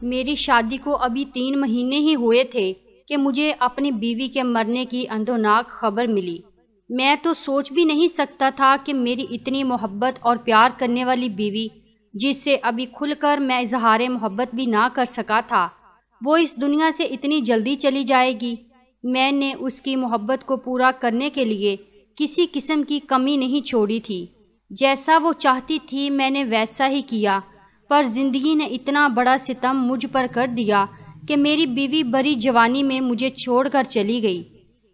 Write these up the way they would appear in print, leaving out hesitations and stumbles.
میری شادی کو ابھی 3 مہینے ہی ہوئے تھے کہ مجھے اپنی بیوی کے مرنے کی اندھوناک خبر ملی۔ میں تو سوچ بھی نہیں سکتا تھا کہ میری اتنی محبت اور پیار کرنے والی بیوی، جس سے ابھی کھل کر میں اظہار محبت بھی نہ کر سکا تھا، وہ اس دنیا سے اتنی جلدی چلی جائے گی۔ میں نے اس کی محبت کو پورا کرنے کے لیے کسی قسم کی کمی نہیں چھوڑی تھی۔ جیسا وہ چاہتی تھی میں نے ویسا ہی کیا، پر زندگی نے اتنا بڑا ستم مجھ پر کر دیا کہ میری بیوی بڑی جوانی میں مجھے چھوڑ کر چلی گئی۔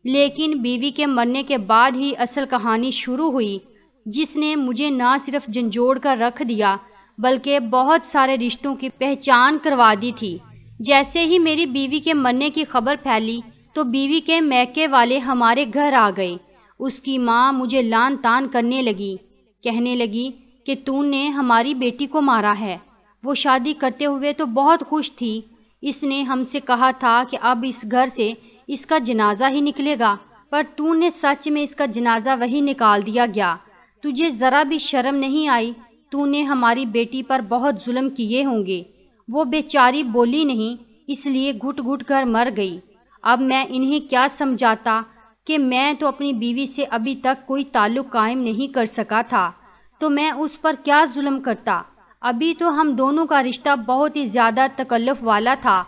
لیکن بیوی کے مرنے کے بعد ہی اصل کہانی شروع ہوئی، جس نے مجھے نہ صرف جھنجھوڑ کر رکھ دیا بلکہ بہت سارے رشتوں کی پہچان کروا دی تھی۔ جیسے ہی میری بیوی کے مرنے کی خبر پھیلی تو بیوی کے میکے والے ہمارے گھر آ گئے۔ اس کی ماں مجھے لان تان کرنے لگی، کہنے لگی کہ تو نے ہماری بیٹی کو مارا ہے۔ وہ شادی کرتے ہوئے تو بہت خوش تھی، اس نے ہم سے کہا تھا کہ اب اس گھر سے اس کا جنازہ ہی نکلے گا، پر تو نے سچ میں اس کا جنازہ وہی نکال دیا گیا۔ تجھے ذرا بھی شرم نہیں آئی؟ تو نے ہماری بیٹی پر بہت ظلم کیے ہوں گے۔ وہ بیچاری بولی نہیں، اس لیے گھٹ گھٹ کر مر گئی۔ اب میں انہیں کیا سمجھاتا کہ میں تو اپنی بیوی سے ابھی تک کوئی تعلق قائم نہیں کر سکا تھا، تو میں اس پر کیا ظلم کرتا؟ ابھی تو ہم دونوں کا رشتہ بہت ہی زیادہ تکلف والا تھا،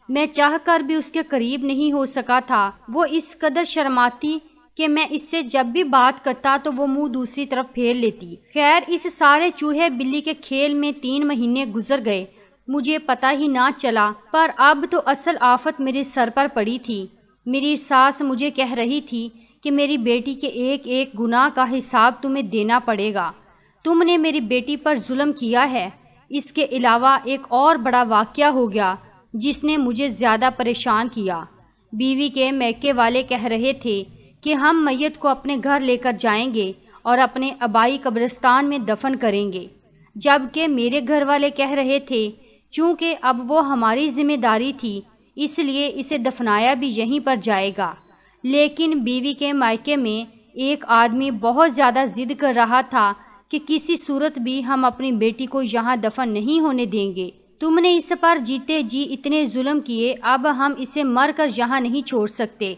میں چاہ کر بھی اس کے قریب نہیں ہو سکا تھا۔ وہ اس قدر شرماتی کہ میں اس سے جب بھی بات کرتا تو وہ منہ دوسری طرف پھیر لیتی۔ خیر، اس سارے چوہے بلی کے کھیل میں 3 مہینے گزر گئے، مجھے پتہ ہی نہ چلا۔ پر اب تو اصل آفت میرے سر پر پڑی تھی۔ میری ساس مجھے کہہ رہی تھی کہ میری بیٹی کے ایک ایک گناہ کا حساب تمہیں دینا پڑے گا، تم نے میری بیٹی پر ظلم کیا ہے۔ اس کے علاوہ ایک اور بڑا واقعہ ہو گیا جس نے مجھے زیادہ پریشان کیا۔ بیوی کے میکے والے کہہ رہے تھے کہ ہم میت کو اپنے گھر لے کر جائیں گے اور اپنے آبائی قبرستان میں دفن کریں گے، جبکہ میرے گھر والے کہہ رہے تھے چونکہ اب وہ ہماری ذمہ داری تھی اس لیے اسے دفنایا بھی یہیں پر جائے گا۔ لیکن بیوی کے مائکے میں ایک آدمی بہت زیادہ ضد کر رہا تھا کہ کسی صورت بھی ہم اپنی بیٹی کو یہاں دفن نہیں ہونے دیں گے۔ تم نے اس پر جیتے جی اتنے ظلم کیے، اب ہم اسے مر کر یہاں نہیں چھوڑ سکتے۔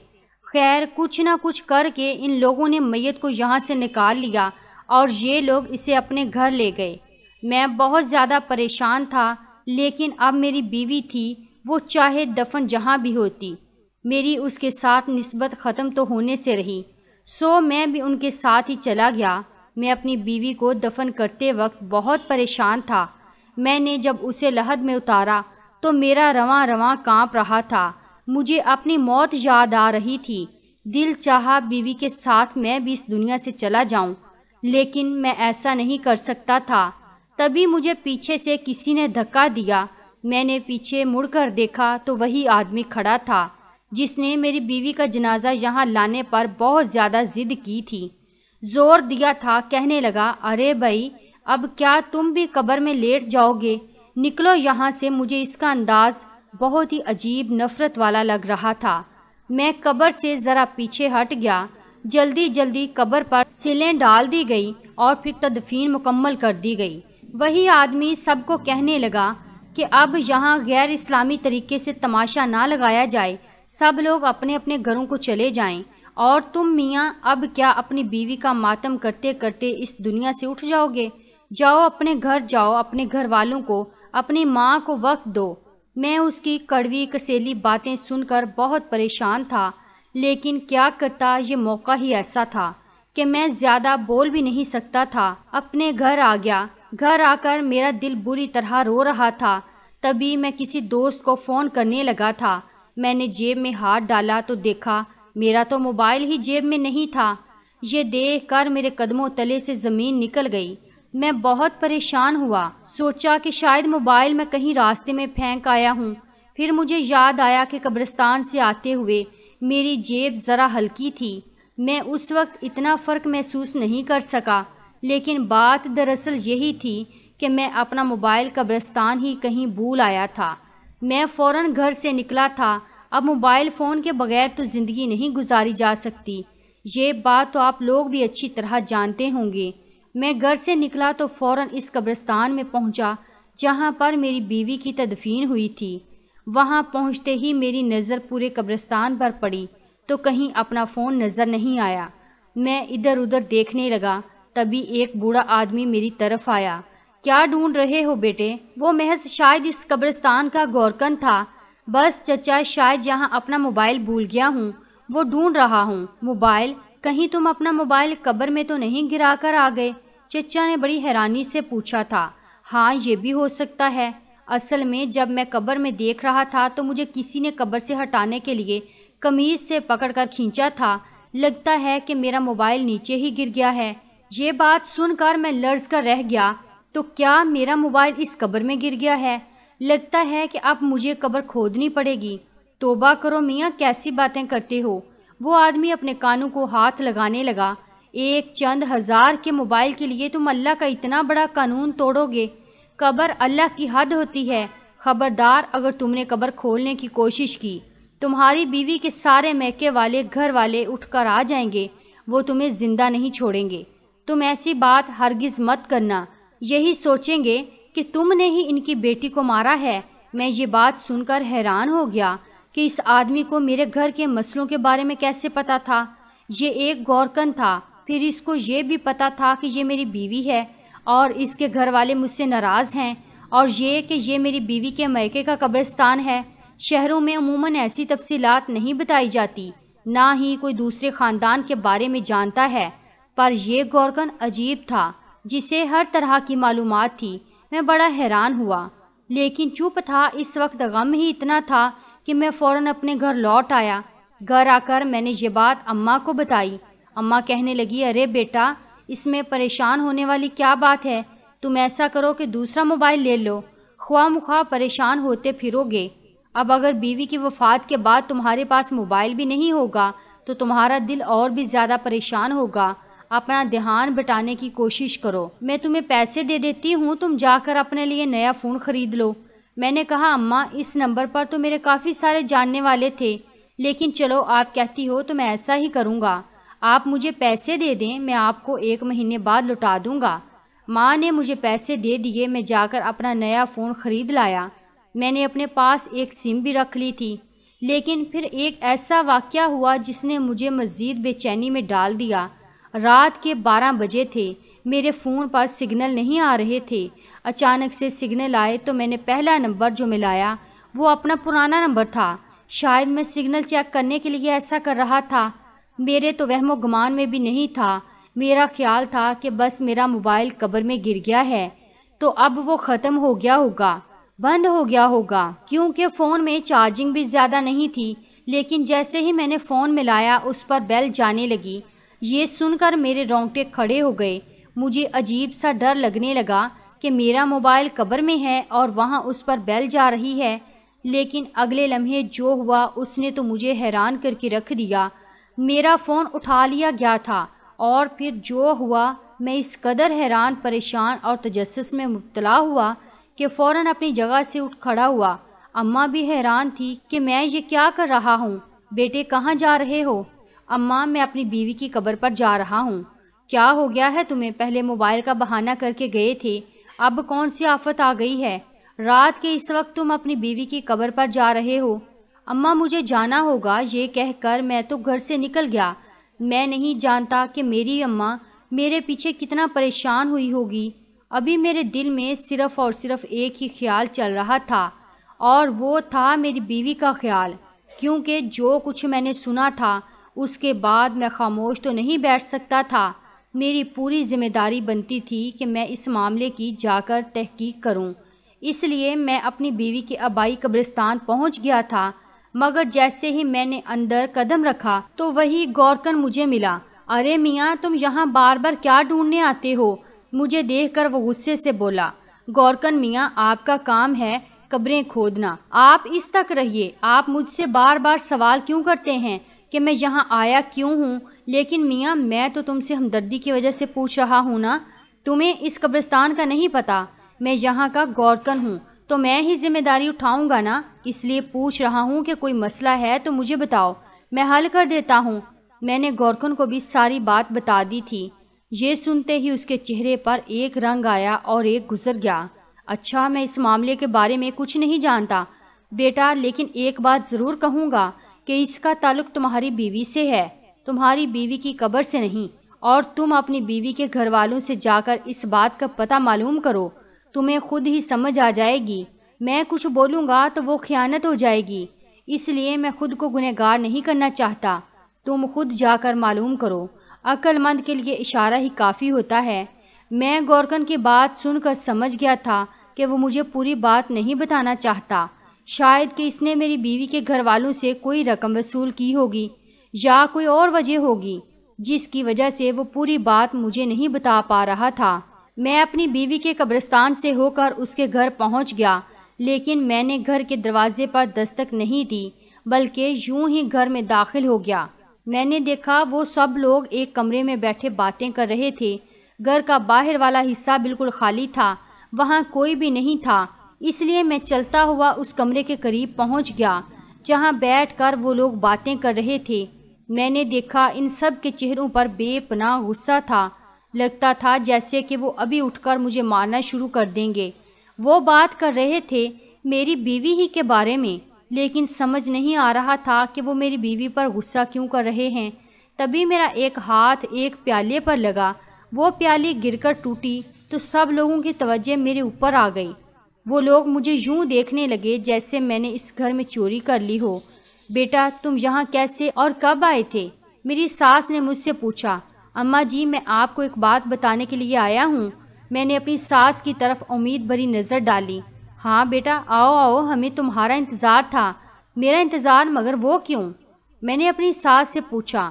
خیر، کچھ نہ کچھ کر کے ان لوگوں نے میت کو یہاں سے نکال لیا اور یہ لوگ اسے اپنے گھر لے گئے۔ میں بہت زیادہ پریشان تھا، لیکن اب میری بیوی تھی، وہ چاہے دفن جہاں بھی ہوتی، میری اس کے ساتھ نسبت ختم تو ہونے سے رہی، سو میں بھی ان کے ساتھ ہی چلا گیا۔ میں اپنی بیوی کو دفن کرتے وقت بہت پریشان تھا۔ میں نے جب اسے لحد میں اتارا تو میرا رواں رواں کانپ رہا تھا، مجھے اپنی موت یاد آ رہی تھی۔ دل چاہا بیوی کے ساتھ میں بھی اس دنیا سے چلا جاؤں، لیکن میں ایسا نہیں کر سکتا تھا۔ تبھی مجھے پیچھے سے کسی نے دھکا دیا، میں نے پیچھے مڑ کر دیکھا تو وہی آدمی کھڑا تھا جس نے میری بیوی کا جنازہ یہاں لانے پر بہت زیادہ ضد کی تھی۔ زور دیا تھا، کہنے لگا، ارے بھائی، اب کیا تم بھی قبر میں لیٹ جاؤ گے؟ نکلو یہاں سے۔ مجھے اس کا انداز بہت ہی عجیب نفرت والا لگ رہا تھا۔ میں قبر سے ذرا پیچھے ہٹ گیا، جلدی جلدی قبر پر سیلیں ڈال دی گئی اور پھر تدفین مکمل کر دی گئی۔ وہی آدمی سب کو کہنے لگا کہ اب یہاں غیر اسلامی طریقے سے تماشا نہ لگایا جائے، سب لوگ اپنے اپنے گھروں کو چلے جائیں، اور تم میاں اب کیا اپنی بیوی کا ماتم کرتے کرتے اس دنیا سے اٹھ جاؤ گے؟ جاؤ اپنے گھر جاؤ، اپنے گھر والوں کو، اپنی ماں کو وقت دو۔ میں اس کی کڑوی کسیلی باتیں سن کر بہت پریشان تھا، لیکن کیا کرتا، یہ موقع ہی ایسا تھا کہ میں زیادہ بول بھی نہیں سکتا تھا۔ اپنے گھر آ گیا۔ گھر آ کر میرا دل بری طرح رو رہا تھا۔ تبھی میں کسی دوست کو فون کرنے لگا تھا۔ میں نے جیب میں ہاتھ ڈالا تو دیکھا میرا تو موبائل ہی جیب میں نہیں تھا۔ یہ دیکھ کر میرے قدموں تلے سے زمین نکل گئی۔ میں بہت پریشان ہوا، سوچا کہ شاید موبائل میں کہیں راستے میں پھینک آیا ہوں۔ پھر مجھے یاد آیا کہ قبرستان سے آتے ہوئے میری جیب ذرا ہلکی تھی۔ میں اس وقت اتنا فرق محسوس نہیں کر سکا، لیکن بات دراصل یہی تھی کہ میں اپنا موبائل قبرستان ہی کہیں بھول آیا تھا۔ میں فوراً گھر سے نکلا تھا۔ اب موبائل فون کے بغیر تو زندگی نہیں گزاری جا سکتی، یہ بات تو آپ لوگ بھی اچھی طرح جانتے ہوں گے۔ میں گھر سے نکلا تو فوراً اس قبرستان میں پہنچا جہاں پر میری بیوی کی تدفین ہوئی تھی۔ وہاں پہنچتے ہی میری نظر پورے قبرستان پر پڑی تو کہیں اپنا فون نظر نہیں آیا۔ میں ادھر ادھر دیکھنے لگا، تبھی ایک بوڑھا آدمی میری طرف آیا۔ کیا ڈھونڈ رہے ہو بیٹے؟ وہ محض شاید اس قبرستان کا گورکن تھا۔ بس چچا، شاید یہاں اپنا موبائل بھول گیا ہوں، وہ ڈھونڈ رہا ہوں۔ موبائل؟ کہیں تم اپنا موبائل قبر میں تو نہیں گرا کر آ گئے؟ چچا نے بڑی حیرانی سے پوچھا تھا۔ ہاں، یہ بھی ہو سکتا ہے۔ اصل میں جب میں قبر میں دیکھ رہا تھا تو مجھے کسی نے قبر سے ہٹانے کے لیے قمیض سے پکڑ کر کھینچا تھا۔ لگتا ہے کہ میرا موبائل نیچے ہی گر گیا ہے۔ یہ بات سن کر میں لرز کر رہ گیا۔ تو کیا میرا موبائل اس قبر میں گر گیا ہے؟ لگتا ہے کہ اب مجھے قبر کھودنی پڑے گی۔ توبہ کرو میاں، کیسی باتیں کرتے ہو؟ وہ آدمی اپنے کانوں کو ہاتھ لگانے لگا۔ ایک چند ہزار کے موبائل کے لیے تم اللہ کا اتنا بڑا قانون توڑو گے؟ قبر اللہ کی حد ہوتی ہے۔ خبردار، اگر تم نے قبر کھولنے کی کوشش کی، تمہاری بیوی کے سارے میکے والے گھر والے اٹھ کر آ جائیں گے، وہ تمہیں زندہ نہیں چھوڑیں گے۔ تم ایسی بات ہرگز مت کرنا، یہی سوچیں گے کہ تم نے ہی ان کی بیٹی کو مارا ہے۔ میں یہ بات سن کر حیران ہو گیا کہ اس آدمی کو میرے گھر کے مسئلوں کے بارے میں کیسے پتا تھا۔ یہ ایک گورکن تھا، پھر اس کو یہ بھی پتا تھا کہ یہ میری بیوی ہے اور اس کے گھر والے مجھ سے ناراض ہیں، اور یہ کہ یہ میری بیوی کے میکے کا قبرستان ہے۔ شہروں میں عموماً ایسی تفصیلات نہیں بتائی جاتی، نہ ہی کوئی دوسرے خاندان کے بارے میں جانتا ہے، پر یہ گورکن عجیب تھا جسے ہر طرح کی معلومات تھی۔ میں بڑا حیران ہوا، لیکن چپ تھا۔ اس وقت غم ہی اتنا تھا کہ میں فوراً اپنے گھر لوٹ آیا۔ گھر آ کر میں نے یہ بات اماں کو بتائی۔ اماں کہنے لگی، ارے بیٹا، اس میں پریشان ہونے والی کیا بات ہے؟ تم ایسا کرو کہ دوسرا موبائل لے لو، خواہ مخواہ پریشان ہوتے پھرو گے۔ اب اگر بیوی کی وفات کے بعد تمہارے پاس موبائل بھی نہیں ہوگا تو تمہارا دل اور بھی زیادہ پریشان ہوگا۔ اپنا دھیان بٹانے کی کوشش کرو، میں تمہیں پیسے دے دیتی ہوں، تم جا کر اپنے لیے نیا فون خرید لو۔ میں نے کہا، اماں، اس نمبر پر تو میرے کافی سارے جاننے والے تھے، لیکن چلو آپ کہتی ہو تو میں ایسا ہی کروں گا۔ آپ مجھے پیسے دے دیں، میں آپ کو 1 مہینے بعد لوٹا دوں گا۔ ماں نے مجھے پیسے دے دیے، میں جا کر اپنا نیا فون خرید لایا۔ میں نے اپنے پاس ایک سم بھی رکھ لی تھی، لیکن پھر ایک ایسا واقعہ ہوا جس نے مجھے مزید بے چینی میں ڈال دیا۔ رات کے 12 بجے تھے، میرے فون پر سگنل نہیں آ رہے تھے۔ اچانک سے سگنل آئے تو میں نے پہلا نمبر جو ملایا وہ اپنا پرانا نمبر تھا۔ شاید میں سگنل چیک کرنے کے لیے ایسا کر رہا تھا، میرے تو وہم و گمان میں بھی نہیں تھا۔ میرا خیال تھا کہ بس میرا موبائل قبر میں گر گیا ہے تو اب وہ ختم ہو گیا ہوگا، بند ہو گیا ہوگا، کیونکہ فون میں چارجنگ بھی زیادہ نہیں تھی۔ لیکن جیسے ہی میں نے فون ملایا اس پر بیل جانے لگی۔ یہ سن کر میرے رونگٹے کھڑے ہو گئے۔ مجھے عجیب سا ڈر لگنے لگا کہ میرا موبائل قبر میں ہے اور وہاں اس پر بیل جا رہی ہے، لیکن اگلے لمحے جو ہوا اس نے تو مجھے حیران کر کے رکھ دیا۔ میرا فون اٹھا لیا گیا تھا اور پھر جو ہوا، میں اس قدر حیران، پریشان اور تجسس میں مبتلا ہوا کہ فوراً اپنی جگہ سے اٹھ کھڑا ہوا۔ اماں بھی حیران تھی کہ میں یہ کیا کر رہا ہوں۔ بیٹے، کہاں جا رہے ہو؟ اماں، میں اپنی بیوی کی قبر پر جا رہا ہوں۔ کیا ہو گیا ہے تمہیں؟ پہلے موبائل کا بہانہ کر کے گئے تھے، اب کون سی آفت آ گئی ہے؟ رات کے اس وقت تم اپنی بیوی کی قبر پر جا رہے ہو؟ اماں، مجھے جانا ہوگا، یہ کہہ کر میں تو گھر سے نکل گیا۔ میں نہیں جانتا کہ میری اماں میرے پیچھے کتنا پریشان ہوئی ہوگی۔ ابھی میرے دل میں صرف اور صرف ایک ہی خیال چل رہا تھا، اور وہ تھا میری بیوی کا خیال، کیونکہ جو کچھ میں نے سنا تھا اس کے بعد میں خاموش تو نہیں بیٹھ سکتا تھا۔ میری پوری ذمہ داری بنتی تھی کہ میں اس معاملے کی جا کر تحقیق کروں، اس لیے میں اپنی بیوی کے آبائی قبرستان پہنچ گیا تھا، مگر جیسے ہی میں نے اندر قدم رکھا تو وہی گورکن مجھے ملا۔ ارے میاں، تم یہاں بار بار کیا ڈھونڈنے آتے ہو؟ مجھے دیکھ کر وہ غصے سے بولا۔ گورکن میاں، آپ کا کام ہے قبریں کھودنا، آپ اس تک رہیے۔ آپ مجھ سے بار بار سوال کیوں کرتے ہیں کہ میں یہاں آیا کیوں ہوں؟ لیکن میاں، میں تو تم سے ہمدردی کی وجہ سے پوچھ رہا ہوں نا، تمہیں اس قبرستان کا نہیں پتا؟ میں یہاں کا گورکن ہوں تو میں ہی ذمہ داری اٹھاؤں گا نا، اس لیے پوچھ رہا ہوں کہ کوئی مسئلہ ہے تو مجھے بتاؤ، میں حل کر دیتا ہوں۔ میں نے گورکن کو بھی ساری بات بتا دی تھی۔ یہ سنتے ہی اس کے چہرے پر ایک رنگ آیا اور ایک گزر گیا۔ اچھا، میں اس معاملے کے بارے میں کچھ نہیں جانتا بیٹا، لیکن ایک بات ضرور کہوں گا کہ اس کا تعلق تمہاری بیوی سے ہے، تمہاری بیوی کی قبر سے نہیں، اور تم اپنی بیوی کے گھر والوں سے جا کر اس بات کا پتہ معلوم کرو، تمہیں خود ہی سمجھ آ جائے گی۔ میں کچھ بولوں گا تو وہ خیانت ہو جائے گی، اس لیے میں خود کو گنہگار نہیں کرنا چاہتا، تم خود جا کر معلوم کرو۔ عقل مند کے لیے اشارہ ہی کافی ہوتا ہے۔ میں گورکن کی بات سن کر سمجھ گیا تھا کہ وہ مجھے پوری بات نہیں بتانا چاہتا، شاید کہ اس نے میری بیوی کے گھر والوں سے کوئی رقم وصول کی ہوگی یا کوئی اور وجہ ہوگی جس کی وجہ سے وہ پوری بات مجھے نہیں بتا پا رہا تھا۔ میں اپنی بیوی کے قبرستان سے ہو کر اس کے گھر پہنچ گیا، لیکن میں نے گھر کے دروازے پر دستک نہیں دی بلکہ یوں ہی گھر میں داخل ہو گیا۔ میں نے دیکھا وہ سب لوگ ایک کمرے میں بیٹھے باتیں کر رہے تھے۔ گھر کا باہر والا حصہ بالکل خالی تھا، وہاں کوئی بھی نہیں تھا، اس لیے میں چلتا ہوا اس کمرے کے قریب پہنچ گیا جہاں بیٹھ کر وہ لوگ باتیں کر رہے تھے۔ میں نے دیکھا ان سب کے چہروں پر بے پناہ غصہ تھا، لگتا تھا جیسے کہ وہ ابھی اٹھ کر مجھے مارنا شروع کر دیں گے۔ وہ بات کر رہے تھے میری بیوی ہی کے بارے میں، لیکن سمجھ نہیں آ رہا تھا کہ وہ میری بیوی پر غصہ کیوں کر رہے ہیں۔ تبھی میرا ایک ہاتھ ایک پیالے پر لگا، وہ پیالی گر کر ٹوٹی تو سب لوگوں کی توجہ میرے اوپر آ گئی۔ وہ لوگ مجھے یوں دیکھنے لگے جیسے میں نے اس گھر میں چوری کر لی ہو۔ بیٹا، تم یہاں کیسے اور کب آئے تھے؟ میری ساس نے مجھ سے پوچھا۔ اماں جی، میں آپ کو ایک بات بتانے کے لیے آیا ہوں۔ میں نے اپنی ساس کی طرف امید بھری نظر ڈالی۔ ہاں بیٹا، آؤ آؤ، ہمیں تمہارا انتظار تھا۔ میرا انتظار؟ مگر وہ کیوں؟ میں نے اپنی ساس سے پوچھا۔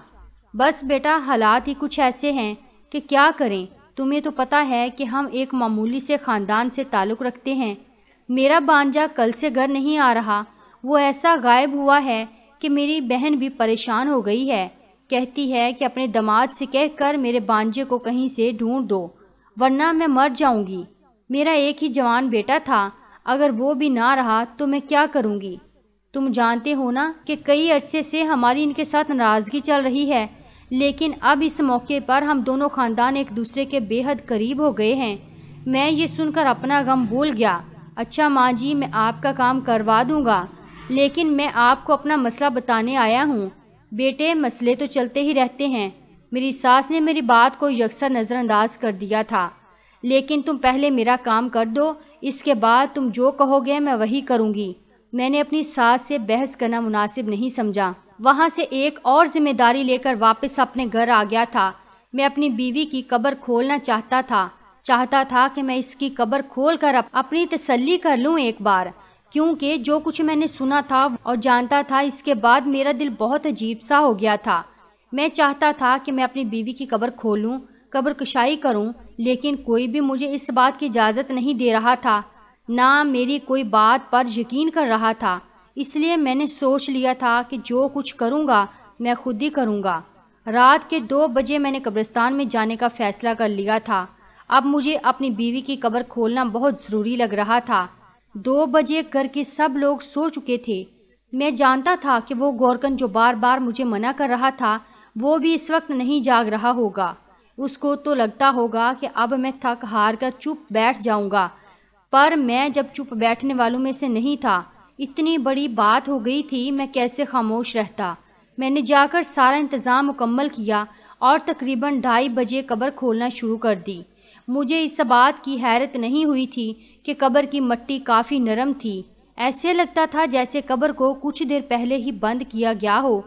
بس بیٹا، حالات ہی کچھ ایسے ہیں کہ کیا کریں، تمہیں تو پتہ ہے کہ ہم ایک معمولی سے خاندان سے تعلق رکھتے ہیں۔ میرا بانجا کل سے گھر نہیں آ رہا، وہ ایسا غائب ہوا ہے کہ میری بہن بھی پریشان ہو گئی ہے، کہتی ہے کہ اپنے داماد سے کہہ کر میرے بانجے کو کہیں سے ڈھونڈ دو ورنہ میں مر جاؤں گی۔ میرا ایک ہی جوان بیٹا تھا، اگر وہ بھی نہ رہا تو میں کیا کروں گی؟ تم جانتے ہو نا کہ کئی عرصے سے ہماری ان کے ساتھ ناراضگی چل رہی ہے، لیکن اب اس موقع پر ہم دونوں خاندان ایک دوسرے کے بے حد قریب ہو گئے ہیں۔ میں یہ سن کر اپنا غم بھول گیا۔ اچھا ماں جی، میں آپ کا کام کروا دوں گا، لیکن میں آپ کو اپنا مسئلہ بتانے آیا ہوں۔ بیٹے، مسئلے تو چلتے ہی رہتے ہیں۔ میری ساس نے میری بات کو یکسر نظر انداز کر دیا تھا۔ لیکن تم پہلے میرا کام کر دو، اس کے بعد تم جو کہو گے میں وہی کروں گی۔ میں نے اپنی ساس سے بحث کرنا مناسب نہیں سمجھا۔ وہاں سے ایک اور ذمہ داری لے کر واپس اپنے گھر آ گیا تھا۔ میں اپنی بیوی کی قبر کھولنا چاہتا تھا کہ میں اس کی قبر کھول کر اپنی تسلی کر لوں ایک بار، کیونکہ جو کچھ میں نے سنا تھا اور جانتا تھا، اس کے بعد میرا دل بہت عجیب سا ہو گیا تھا۔ میں چاہتا تھا کہ میں اپنی بیوی کی قبر کھولوں، قبر کشائی کروں، لیکن کوئی بھی مجھے اس بات کی اجازت نہیں دے رہا تھا، نہ میری کوئی بات پر یقین کر رہا تھا۔ اس لیے میں نے سوچ لیا تھا کہ جو کچھ کروں گا میں خود ہی کروں گا۔ رات کے 2 بجے میں نے قبرستان میں جانے کا فیصلہ کر لیا تھا۔ اب مجھے اپنی بیوی کی قبر کھولنا بہت ضروری لگ رہا تھا۔ 2 بجے گھر کے سب لوگ سو چکے تھے۔ میں جانتا تھا کہ وہ گورکن جو بار بار مجھے منع کر رہا تھا، وہ بھی اس وقت نہیں جاگ رہا ہوگا۔ اس کو تو لگتا ہوگا کہ اب میں تھک ہار کر چپ بیٹھ جاؤں گا، پر میں جب چپ بیٹھنے والوں میں سے نہیں تھا۔ اتنی بڑی بات ہو گئی تھی، میں کیسے خاموش رہتا۔ میں نے جا کر سارا انتظام مکمل کیا اور تقریباً 2:30 بجے قبر کھولنا شروع کر دی۔ مجھے اس بات کی حیرت نہیں ہوئی تھی کہ قبر کی مٹی کافی نرم تھی، ایسے لگتا تھا جیسے قبر کو کچھ دیر پہلے ہی بند کیا گیا ہو۔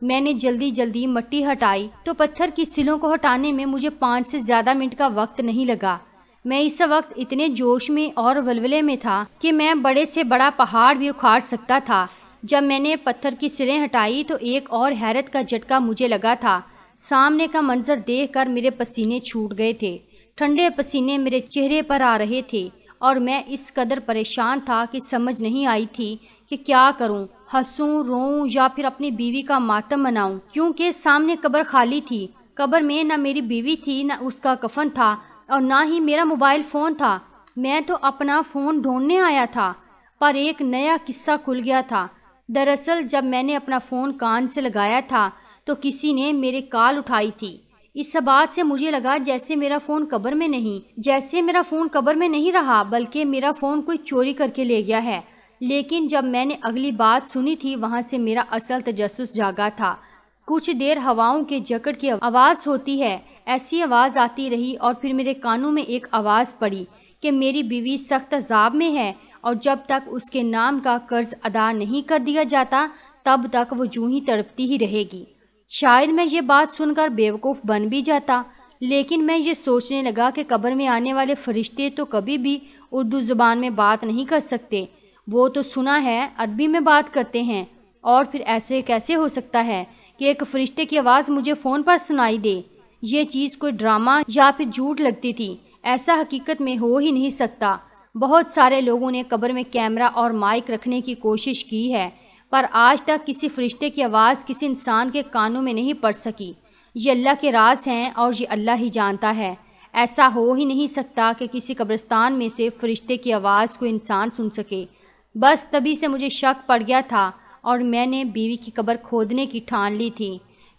میں نے جلدی مٹی ہٹائی تو پتھر کی سلوں کو ہٹانے میں مجھے 5 سے زیادہ منٹ کا وقت نہیں لگا۔ میں اس وقت اتنے جوش میں اور ولولے میں تھا کہ میں بڑے سے بڑا پہاڑ بھی اکھاڑ سکتا تھا۔ جب میں نے پتھر کی سلیں ہٹائی تو ایک اور حیرت کا جھٹکا مجھے لگا تھا۔ سامنے کا منظر دیکھ کر میرے پسینے چھوٹ گئے تھے، ٹھنڈے پسینے میرے چہرے پر آ رہے تھے، اور میں اس قدر پریشان تھا کہ سمجھ نہیں آئی تھی کہ کیا کروں، ہنسوں، روؤں یا پھر اپنی بیوی کا ماتم مناؤں، کیونکہ سامنے قبر خالی تھی۔ قبر میں نہ میری بیوی تھی، نہ اس کا کفن تھا، اور نہ ہی میرا موبائل فون تھا۔ میں تو اپنا فون ڈھونڈنے آیا تھا، پر ایک نیا قصہ کھل گیا تھا۔ دراصل جب میں نے اپنا فون کان سے لگایا تھا تو کسی نے میرے کال اٹھائی تھی۔ اس بات سے مجھے لگا جیسے میرا فون قبر میں نہیں رہا بلکہ میرا فون کوئی چوری کر کے لے گیا ہے۔ لیکن جب میں نے اگلی بات سنی تھی وہاں سے میرا اصل تجسس جاگا تھا۔ کچھ دیر ہواؤں کے جکڑ کی آواز ہوتی ہے، ایسی آواز آتی رہی اور پھر میرے کانوں میں ایک آواز پڑی کہ میری بیوی سخت عذاب میں ہے اور جب تک اس کے نام کا قرض ادا نہیں کر دیا جاتا تب تک وہ یوں ہی تڑپتی ہی رہے گی۔ شاید میں یہ بات سن کر بیوقوف بن بھی جاتا، لیکن میں یہ سوچنے لگا کہ قبر میں آنے والے فرشتے تو کبھی بھی اردو زبان میں بات نہیں کر سکتے، وہ تو سنا ہے عربی میں بات کرتے ہیں، اور پھر ایسے کیسے ہو سکتا ہے کہ ایک فرشتے کی آواز مجھے فون پر سنائی دے؟ یہ چیز کوئی ڈرامہ یا پھر جھوٹ لگتی تھی، ایسا حقیقت میں ہو ہی نہیں سکتا۔ بہت سارے لوگوں نے قبر میں کیمرہ اور مائک رکھنے کی کوشش کی ہے، پر آج تک کسی فرشتے کی آواز کسی انسان کے کانوں میں نہیں پڑ سکی۔ یہ اللہ کے راز ہیں اور یہ اللہ ہی جانتا ہے۔ ایسا ہو ہی نہیں سکتا کہ کسی قبرستان میں سے فرشتے کی آواز کو انسان سن سکے۔ بس تبھی سے مجھے شک پڑ گیا تھا اور میں نے بیوی کی قبر کھودنے کی ٹھان لی تھی۔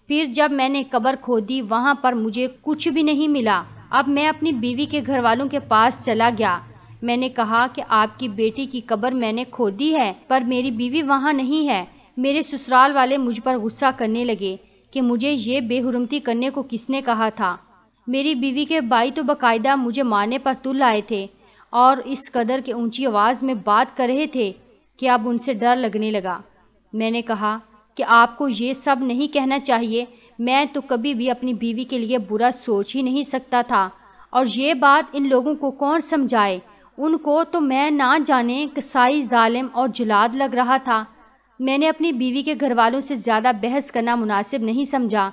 پھر جب میں نے قبر کھودی وہاں پر مجھے کچھ بھی نہیں ملا۔ اب میں اپنی بیوی کے گھر والوں کے پاس چلا گیا۔ میں نے کہا کہ آپ کی بیٹی کی قبر میں نے کھودی ہے پر میری بیوی وہاں نہیں ہے۔ میرے سسرال والے مجھ پر غصہ کرنے لگے کہ مجھے یہ بے حرمتی کرنے کو کس نے کہا تھا۔ میری بیوی کے بھائی تو باقاعدہ مجھے مارنے پر تل آئے تھے اور اس قدر کے اونچی آواز میں بات کر رہے تھے کہ اب ان سے ڈر لگنے لگا۔ میں نے کہا کہ آپ کو یہ سب نہیں کہنا چاہیے، میں تو کبھی بھی اپنی بیوی کے لیے برا سوچ ہی نہیں سکتا تھا، اور یہ بات ان لوگوں کو کون سمجھائے؟ ان کو تو میں نہ جانے قصائی ظالم اور جلاد لگ رہا تھا۔ میں نے اپنی بیوی کے گھر والوں سے زیادہ بحث کرنا مناسب نہیں سمجھا،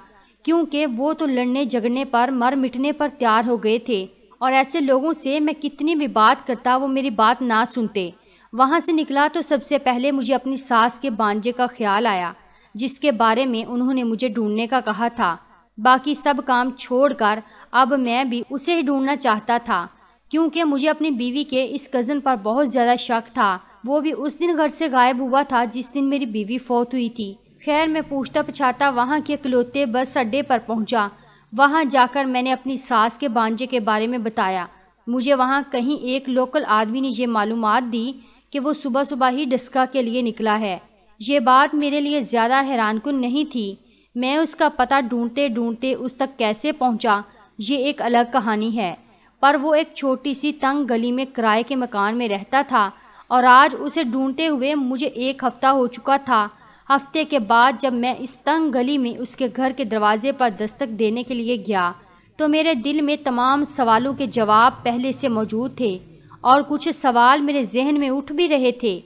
کیونکہ وہ تو لڑنے جھگڑنے پر مر مٹنے پر تیار ہو گئے تھے، اور ایسے لوگوں سے میں کتنی بھی بات کرتا وہ میری بات نہ سنتے۔ وہاں سے نکلا تو سب سے پہلے مجھے اپنی ساس کے بانجے کا خیال آیا، جس کے بارے میں انہوں نے مجھے ڈھونڈنے کا کہا تھا۔ باقی سب کام چھوڑ کر اب میں بھی اسے ہی ڈھونڈنا چاہتا تھا، کیونکہ مجھے اپنی بیوی کے اس کزن پر بہت زیادہ شک تھا۔ وہ بھی اس دن گھر سے غائب ہوا تھا جس دن میری بیوی فوت ہوئی تھی۔ خیر میں پوچھتا پچھاتا وہاں کے اکلوتے بس اڈے پر پہنچا۔ وہاں جا کر میں نے اپنی ساس کے بانجے کے بارے میں بتایا۔ مجھے وہاں کہیں ایک لوکل آدمی نے یہ معلومات دی کہ وہ صبح صبح ہی ڈسکا کے لیے نکلا ہے۔ یہ بات میرے لیے زیادہ حیران کن نہیں تھی۔ میں اس کا پتہ ڈھونڈتے ڈھونڈتے اس تک کیسے پہنچا یہ ایک الگ کہانی ہے، پر وہ ایک چھوٹی سی تنگ گلی میں کرائے کے مکان میں رہتا تھا، اور آج اسے ڈھونڈتے ہوئے مجھے 1 ہفتہ ہو چکا تھا۔ ہفتے کے بعد جب میں اس تنگ گلی میں اس کے گھر کے دروازے پر دستک دینے کے لیے گیا تو میرے دل میں تمام سوالوں کے جواب پہلے سے موجود تھے، اور کچھ سوال میرے ذہن میں اٹھ بھی رہے تھے۔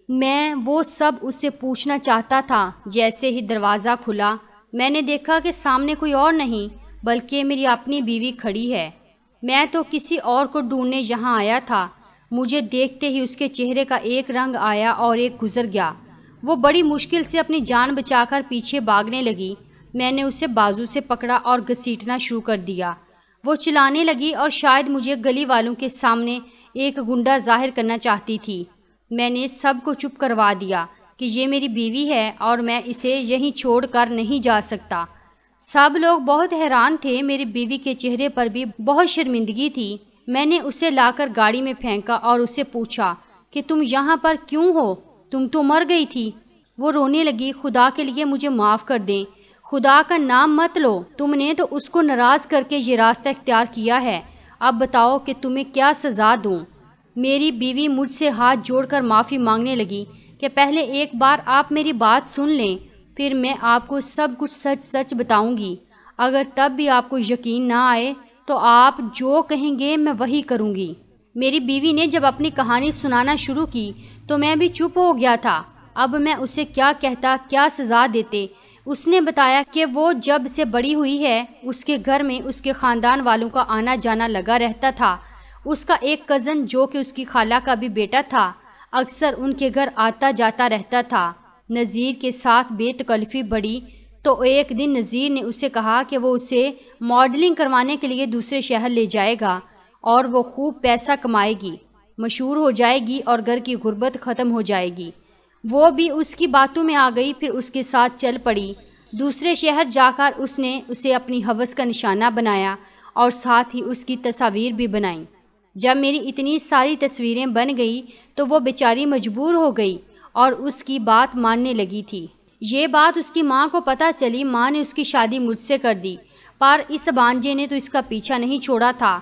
میں وہ سب اس سے پوچھنا چاہتا تھا۔ جیسے ہی دروازہ کھلا میں نے دیکھا کہ سامنے کوئی اور نہیں بلکہ میری اپنی بیوی کھڑی ہے۔ میں تو کسی اور کو ڈھونڈنے یہاں آیا تھا۔ مجھے دیکھتے ہی اس کے چہرے کا ایک رنگ آیا اور ایک گزر گیا۔ وہ بڑی مشکل سے اپنی جان بچا کر پیچھے بھاگنے لگی۔ میں نے اسے بازو سے پکڑا اور گھسیٹنا شروع کر دیا۔ وہ چلانے لگی اور شاید مجھے گلی والوں کے سامنے ایک گنڈا ظاہر کرنا چاہتی تھی۔ میں نے سب کو چپ کروا دیا کہ یہ میری بیوی ہے اور میں اسے یہیں چھوڑ کر نہیں جا سکتا۔ سب لوگ بہت حیران تھے، میری بیوی کے چہرے پر بھی بہت شرمندگی تھی۔ میں نے اسے لا کر گاڑی میں پھینکا اور اسے پوچھا کہ تم یہاں پر کیوں ہو؟ تم تو مر گئی تھی۔ وہ رونے لگی۔ خدا کے لیے مجھے معاف کر دیں، خدا کا نام مت لو، تم نے تو اس کو ناراض کر کے یہ راستہ اختیار کیا ہے، اب بتاؤ کہ تمہیں کیا سزا دوں؟ میری بیوی مجھ سے ہاتھ جوڑ کر معافی مانگنے لگی کہ پہلے ایک بار آپ میری بات سن لیں، پھر میں آپ کو سب کچھ سچ سچ بتاؤں گی۔ اگر تب بھی آپ کو یقین نہ آئے تو آپ جو کہیں گے میں وہی کروں گی۔ میری بیوی نے جب اپنی کہانی سنانا شروع کی تو میں بھی چپ ہو گیا تھا۔ اب میں اسے کیا کہتا، کیا سزا دیتے؟ اس نے بتایا کہ وہ جب سے بڑی ہوئی ہے اس کے گھر میں اس کے خاندان والوں کا آنا جانا لگا رہتا تھا۔ اس کا ایک کزن جو کہ اس کی خالہ کا بھی بیٹا تھا اکثر ان کے گھر آتا جاتا رہتا تھا۔ نذیر کے ساتھ بے تکلفی بڑھی تو ایک دن نذیر نے اسے کہا کہ وہ اسے ماڈلنگ کروانے کے لیے دوسرے شہر لے جائے گا اور وہ خوب پیسہ کمائے گی، مشہور ہو جائے گی اور گھر کی غربت ختم ہو جائے گی۔ وہ بھی اس کی باتوں میں آ گئی، پھر اس کے ساتھ چل پڑی۔ دوسرے شہر جا کر اس نے اسے اپنی ہوس کا نشانہ بنایا اور ساتھ ہی اس کی تصاویر بھی بنائیں۔ جب میری اتنی ساری تصویریں بن گئی تو وہ بیچاری مجبور ہو گئی اور اس کی بات ماننے لگی تھی۔ یہ بات اس کی ماں کو پتہ چلی۔ ماں نے اس کی شادی مجھ سے کر دی، پر اس بانجے نے تو اس کا پیچھا نہیں چھوڑا تھا۔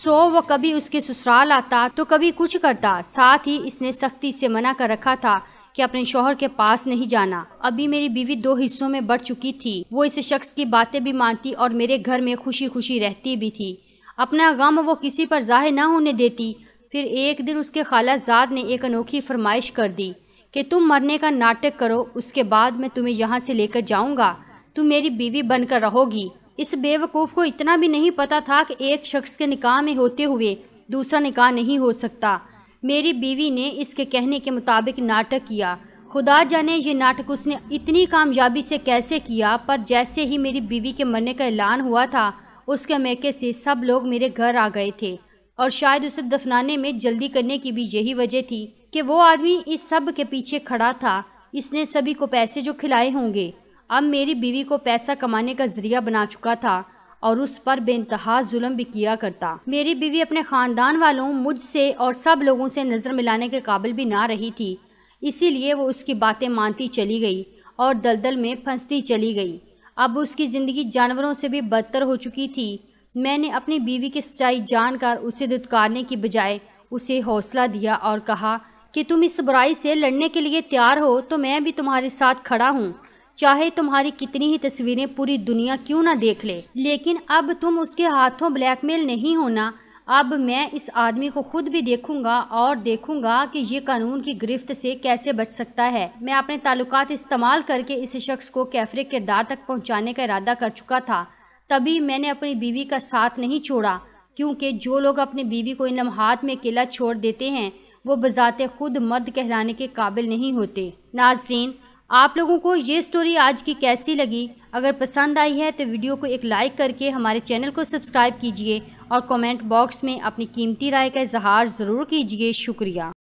وہ کبھی اس کے سسرال آتا تو کبھی کچھ کرتا۔ ساتھ ہی اس نے سختی سے منع کر رکھا تھا کہ اپنے شوہر کے پاس نہیں جانا۔ ابھی میری بیوی 2 حصوں میں بڑھ چکی تھی۔ وہ اس شخص کی باتیں بھی مانتی اور میرے گھر میں خوشی خوشی رہتی بھی تھی۔ اپنا غم وہ کسی پر ظاہر نہ ہونے دیتی۔ پھر ایک دن اس کے خالہ زاد نے ایک انوکھی فرمائش کر دی کہ تم مرنے کا ناٹک کرو، اس کے بعد میں تمہیں یہاں سے لے کر جاؤں گا، تم میری بیوی بن کر رہو گی۔ اس بے وقوف کو اتنا بھی نہیں پتا تھا کہ ایک شخص کے نکاح میں ہوتے ہوئے دوسرا نکاح نہیں ہو سکتا۔ میری بیوی نے اس کے کہنے کے مطابق ناٹک کیا۔ خدا جانے یہ ناٹک اس نے اتنی کامیابی سے کیسے کیا، پر جیسے ہی میری بیوی کے مرنے کا اعلان ہوا تھا اس کے میکے سے سب لوگ میرے گھر آ گئے تھے، اور شاید اسے دفنانے میں جلدی کرنے کی بھی یہی وجہ تھی کہ وہ آدمی اس سب کے پیچھے کھڑا تھا۔ اس نے سبھی کو پیسے جو کھلائے ہوں گے، اب میری بیوی کو پیسہ کمانے کا ذریعہ بنا چکا تھا اور اس پر بے انتہا ظلم بھی کیا کرتا۔ میری بیوی اپنے خاندان والوں، مجھ سے اور سب لوگوں سے نظر ملانے کے قابل بھی نہ رہی تھی، اسی لیے وہ اس کی باتیں مانتی چلی گئی اور دلدل میں پھنستی چلی گئی۔ اب اس کی زندگی جانوروں سے بھی بدتر ہو چکی تھی۔ میں نے اپنی بیوی کی سچائی جان کر اسے دھتکارنے کی بجائے اسے حوصلہ دیا اور کہا کہ تم اس برائی سے لڑنے کے لیے تیار ہو تو میں بھی تمہارے ساتھ کھڑا ہوں، چاہے تمہاری کتنی ہی تصویریں پوری دنیا کیوں نہ دیکھ لے، لیکن اب تم اس کے ہاتھوں بلیک میل نہیں ہونا۔ اب میں اس آدمی کو خود بھی دیکھوں گا اور دیکھوں گا کہ یہ قانون کی گرفت سے کیسے بچ سکتا ہے۔ میں اپنے تعلقات استعمال کر کے اس شخص کو کیفر کردار تک پہنچانے کا ارادہ کر چکا تھا۔ تبھی میں نے اپنی بیوی کا ساتھ نہیں چھوڑا، کیونکہ جو لوگ اپنی بیوی کو ان لمحات میں اکیلا چھوڑ دیتے ہیں وہ بذات خود مرد کہلانے کے قابل نہیں ہوتے۔ ناظرین، آپ لوگوں کو یہ سٹوری آج کی کیسی لگی؟ اگر پسند آئی ہے تو ویڈیو کو ایک لائک کر کے ہمارے چینل کو سبسکرائب کیجئے اور کمنٹ باکس میں اپنی قیمتی رائے کا اظہار ضرور کیجئے۔ شکریہ۔